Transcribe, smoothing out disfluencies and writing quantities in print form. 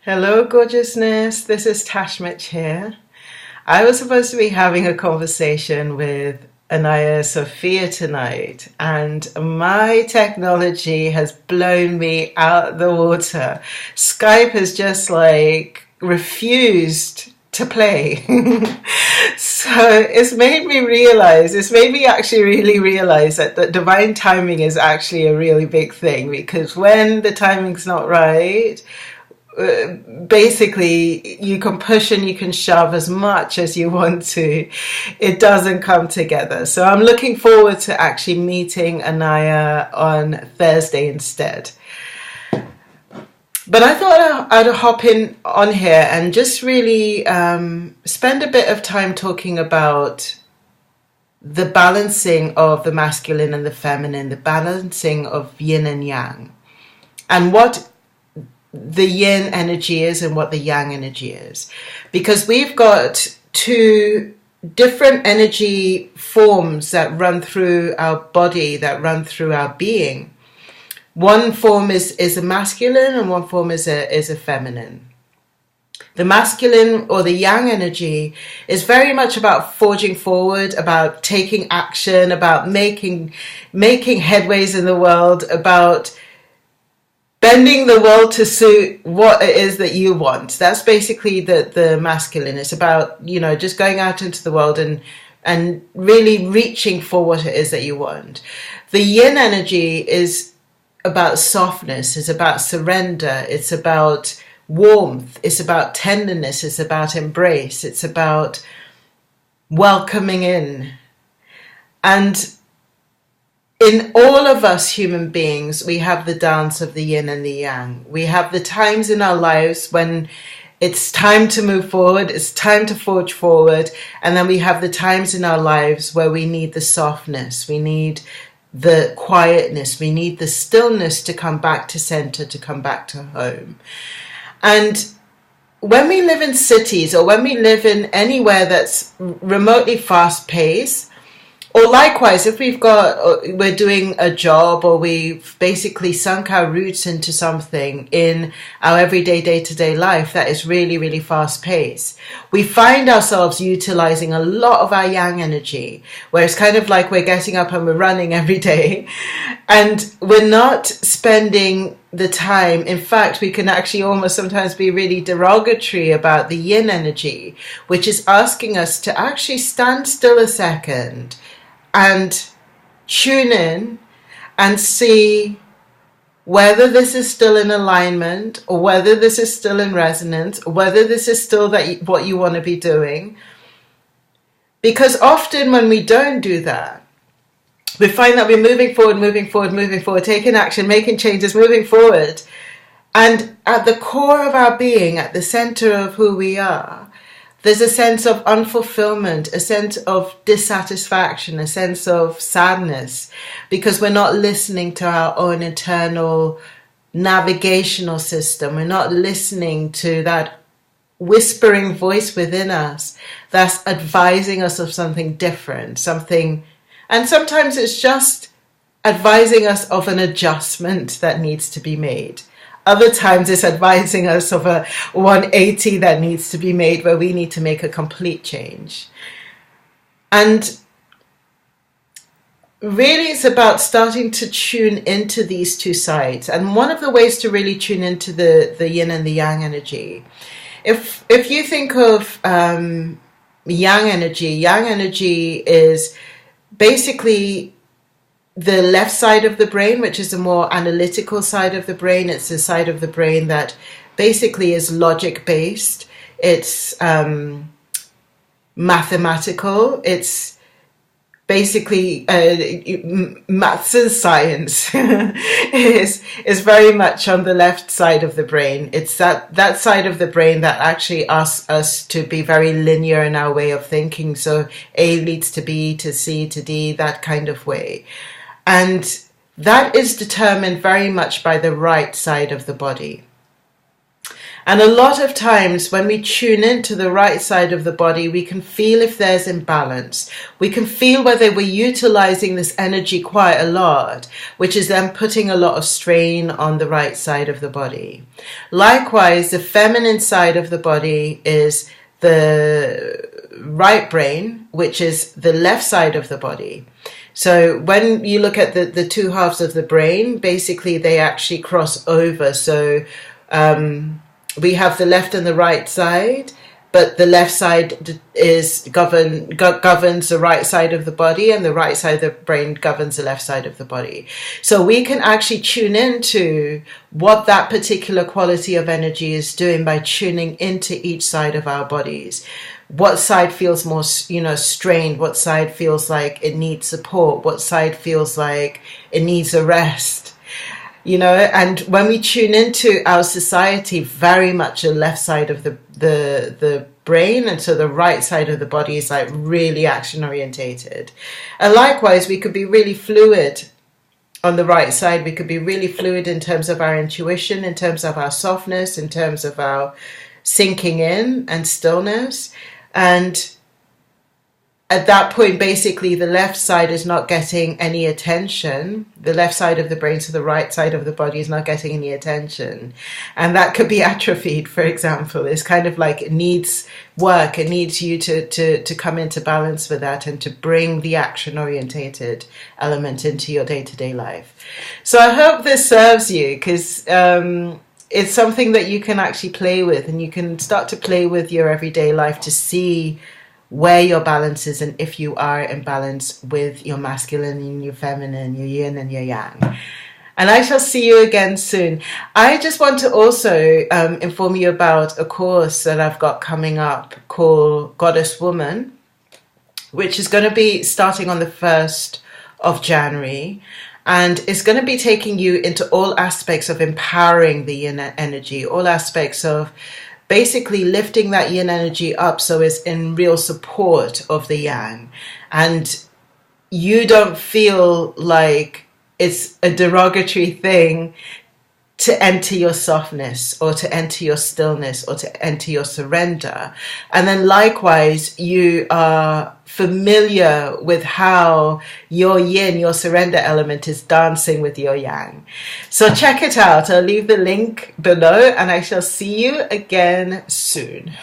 Hello, gorgeousness. This is Tash Mitch here. I was supposed to be having a conversation with Anaya Sophia tonight, and my technology has blown me out the water. Skype has just refused to play. So it's made me actually really realize that divine timing is actually a really big thing, because when the timing's not right, basically you can push and you can shove as much as you want to, it doesn't come together. So I'm looking forward to actually meeting Anaya on Thursday instead. But I thought I'd hop in on here and just really spend a bit of time talking about the balancing of the masculine and the feminine, the balancing of yin and yang, and what the yin energy is and what the yang energy is. Because we've got two different energy forms that run through our body, that run through our being. One form is a masculine and one form is a feminine. The masculine or the yang energy is very much about forging forward, about taking action, about making headways in the world, about bending the world to suit what it is that you want. That's basically the masculine. It's about, just going out into the world and really reaching for what it is that you want. The yin energy is about softness. It's about surrender. It's about warmth. It's about tenderness. It's about embrace. It's about welcoming in. And in all of us human beings, we have the dance of the yin and the yang. We have the times in our lives when it's time to move forward, it's time to forge forward. And then we have the times in our lives where we need the softness, we need the quietness, we need the stillness to come back to center, to come back to home. And when we live in cities, or when we live in anywhere that's remotely fast paced, or likewise, if we're doing a job, or we've basically sunk our roots into something in our everyday day-to-day life that is really, really fast-paced, we find ourselves utilizing a lot of our yang energy, where it's kind of like we're getting up and we're running every day, and we're not spending the time. In fact, we can actually almost sometimes be really derogatory about the yin energy, which is asking us to actually stand still a second and tune in and see whether this is still in alignment, or whether this is still in resonance, or whether this is still what you want to be doing. Because often when we don't do that, we find that we're moving forward, taking action, making changes, moving forward. And at the core of our being, at the center of who we are, there's a sense of unfulfillment, a sense of dissatisfaction, a sense of sadness, because we're not listening to our own internal navigational system. We're not listening to that whispering voice within us that's advising us of something different, and sometimes it's just advising us of an adjustment that needs to be made. Other times it's advising us of a 180 that needs to be made, where we need to make a complete change. And really it's about starting to tune into these two sides. And one of the ways to really tune into the yin and the yang energy, if you think of yang energy is basically the left side of the brain, which is the more analytical side of the brain. It's the side of the brain that basically is logic based. It's mathematical. It's basically maths and science is very much on the left side of the brain. It's that side of the brain that actually asks us to be very linear in our way of thinking. So A leads to B, to C, to D, that kind of way. And that is determined very much by the right side of the body. And a lot of times when we tune into the right side of the body, we can feel if there's imbalance. We can feel whether we're utilizing this energy quite a lot, which is then putting a lot of strain on the right side of the body. Likewise, the feminine side of the body is the right brain, which is the left side of the body. So when you look at the two halves of the brain, basically they actually cross over. So we have the left and the right side, but the left side is governs the right side of the body, and the right side of the brain governs the left side of the body. So we can actually tune into what that particular quality of energy is doing by tuning into each side of our bodies. What side feels more, strained? What side feels like it needs support? What side feels like it needs a rest? And when we tune into our society, very much the left side of the brain, and so the right side of the body is like really action orientated. And likewise, we could be really fluid on the right side. We could be really fluid in terms of our intuition, in terms of our softness, in terms of our sinking in and stillness. And at that point, basically, the left side is not getting any attention. The left side of the brain, so the right side of the body, is not getting any attention. And that could be atrophied, for example. It's kind of like it needs work. It needs you to come into balance with that and to bring the action-orientated element into your day-to-day life. So I hope this serves you, because it's something that you can actually play with, and you can start to play with your everyday life to see where your balance is and if you are in balance with your masculine and your feminine, your yin and your yang. And I shall see you again soon. I just want to also inform you about a course that I've got coming up called Goddess Woman, which is going to be starting on the 1st of January. And it's going to be taking you into all aspects of empowering the yin energy, all aspects of basically lifting that yin energy up so it's in real support of the yang. And you don't feel like it's a derogatory thing to enter your softness or to enter your stillness or to enter your surrender. And then likewise, you are familiar with how your yin, your surrender element, is dancing with your yang. So check it out. I'll leave the link below, and I shall see you again soon.